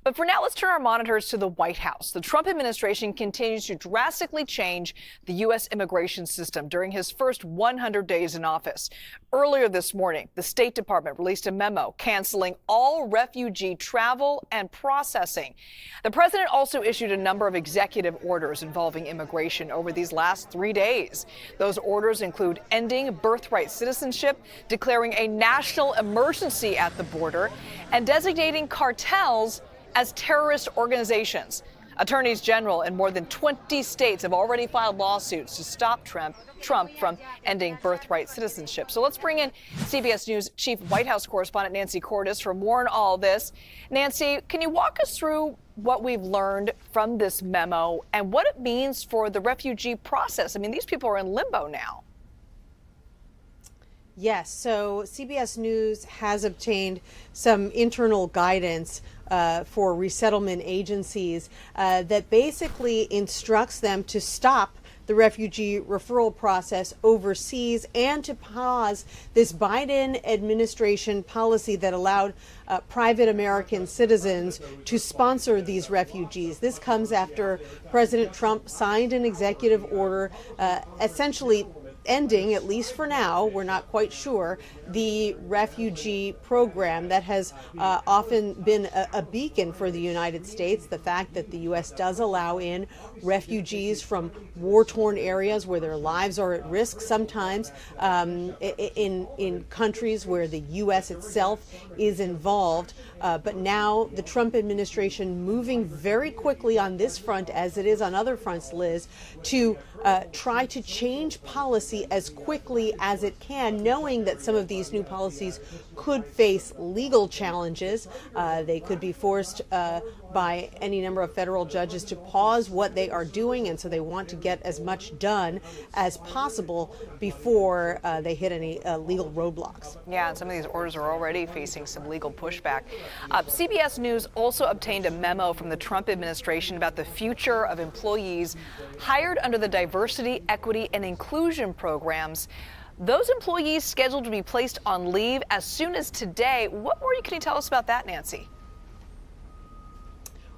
But for now, let's turn our monitors to the White House. The Trump administration continues to drastically change the U.S. immigration system during his first 100 days in office. Earlier this morning, the State Department released a memo canceling all refugee travel and processing. The president also issued a number of executive orders involving immigration over these last 3 days. Those orders include ending birthright citizenship, declaring a national emergency at the border, and designating cartels as terrorist organizations. Attorneys general in more than 20 states have already filed lawsuits to stop Trump from ending birthright citizenship. So let's bring in CBS News Chief White House correspondent Nancy Cordes for more on all this. Nancy, can you walk us through what we've learned from this memo and what it means for the refugee process? I mean, these people are in limbo now. Yes, so CBS News has obtained some internal guidance for resettlement agencies that basically instructs them to stop the refugee referral process overseas and to pause this Biden administration policy that allowed private American citizens to sponsor these refugees. This comes after President Trump signed an executive order essentially ending, at least for now, we're not quite sure, the refugee program that has often been a beacon for the United States. The fact that the U.S. does allow in refugees from war-torn areas where their lives are at risk, sometimes in countries where the U.S. itself is involved. But now the Trump administration moving very quickly on this front, as it is on other fronts, Liz, to try to change policy as quickly as it can, knowing that some of these new policies could face legal challenges. They could be forced by any number of federal judges to pause what they are doing, and so they want to get as much done as possible before they hit any legal roadblocks. Yeah, and some of these orders are already facing some legal pushback. CBS News also obtained a memo from the Trump administration about the future of employees hired under the Diversity, Equity, and Inclusion programs. Those employees scheduled to be placed on leave as soon as today. What more can you tell us about that, Nancy?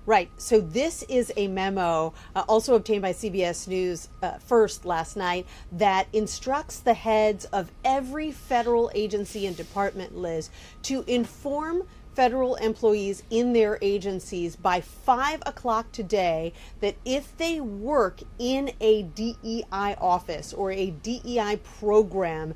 Right. So this is a memo also obtained by CBS News first last night that instructs the heads of every federal agency and department, Liz, to inform federal employees in their agencies by 5 o'clock today that if they work in a DEI office or a DEI program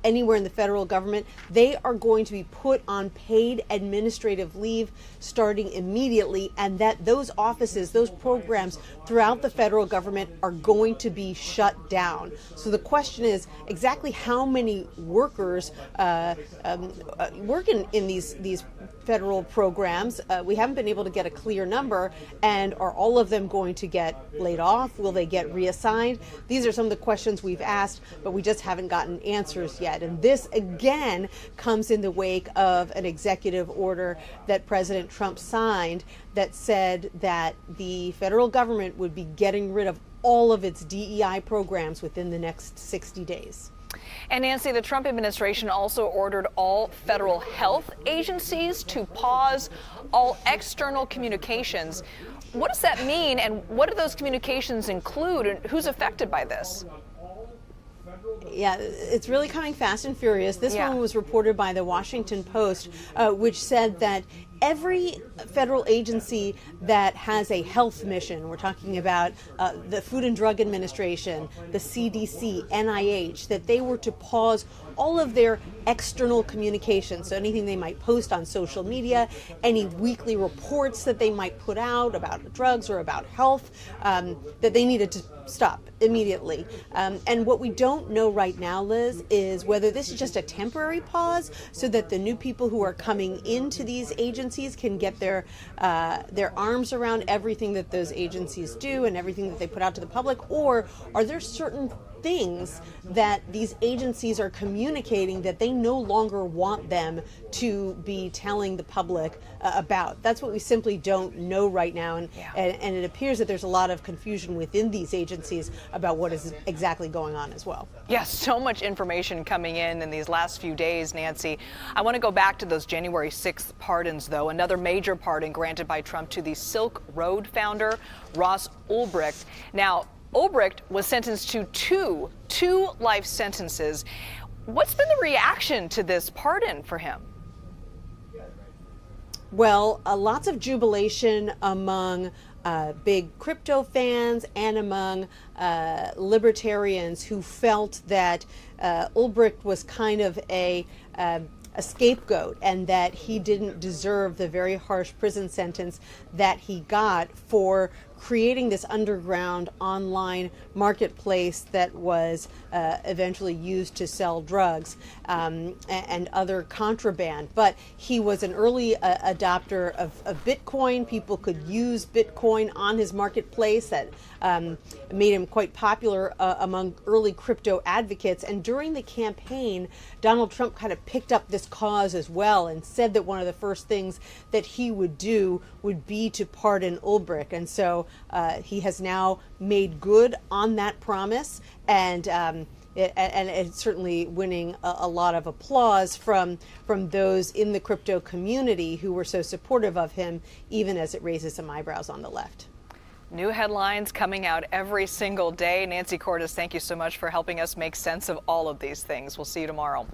anywhere in the federal government, they are going to be put on paid administrative leave starting immediately, and that those offices, those programs throughout the federal government are going to be shut down. So the question is exactly how many workers work in these federal programs. We haven't been able to get a clear number. And are all of them going to get laid off? Will they get reassigned? These are some of the questions we've asked, but we just haven't gotten answers yet. And this, again, comes in the wake of an executive order that President Trump signed that said that the federal government would be getting rid of all of its DEI programs within the next 60 days. And Nancy, the Trump administration also ordered all federal health agencies to pause all external communications. What does that mean, and what do those communications include, and who's affected by this? Yeah, it's really coming fast and furious. This one was reported by the Washington Post, which said that every federal agency that has a health mission, we're talking about the Food and Drug Administration, the CDC, NIH, that they were to pause all of their external communications. So anything they might post on social media, any weekly reports that they might put out about drugs or about health, that they needed to stop immediately. And what we don't know right now, Liz, is whether this is just a temporary pause so that the new people who are coming into these agencies can get their arms around everything that those agencies do and everything that they put out to the public, or are there certain things that these agencies are communicating that they no longer want them to be telling the public about. That's what we simply don't know right now, and it appears that there's a lot of confusion within these agencies about what is exactly going on as well. Yes, so much information coming in these last few days, Nancy. I want to go back to those January 6th pardons, though. Another major pardon granted by Trump to the Silk Road founder, Ross Ulbricht. Now, Ulbricht was sentenced to two life sentences. What's been the reaction to this pardon for him? Well, lots of jubilation among big crypto fans and among libertarians who felt that Ulbricht was kind of a scapegoat and that he didn't deserve the very harsh prison sentence that he got for creating this underground online marketplace that was eventually used to sell drugs and other contraband. But he was an early adopter of Bitcoin. People could use Bitcoin on his marketplace. That made him quite popular among early crypto advocates. And during the campaign, Donald Trump kind of picked up this cause as well and said that one of the first things that he would do would be to pardon Ulbricht. And so he has now made good on that promise, and it's certainly winning a lot of applause from those in the crypto community who were so supportive of him, even as it raises some eyebrows on the left. New headlines coming out every single day. Nancy Cordes, thank you so much for helping us make sense of all of these things. We'll see you tomorrow.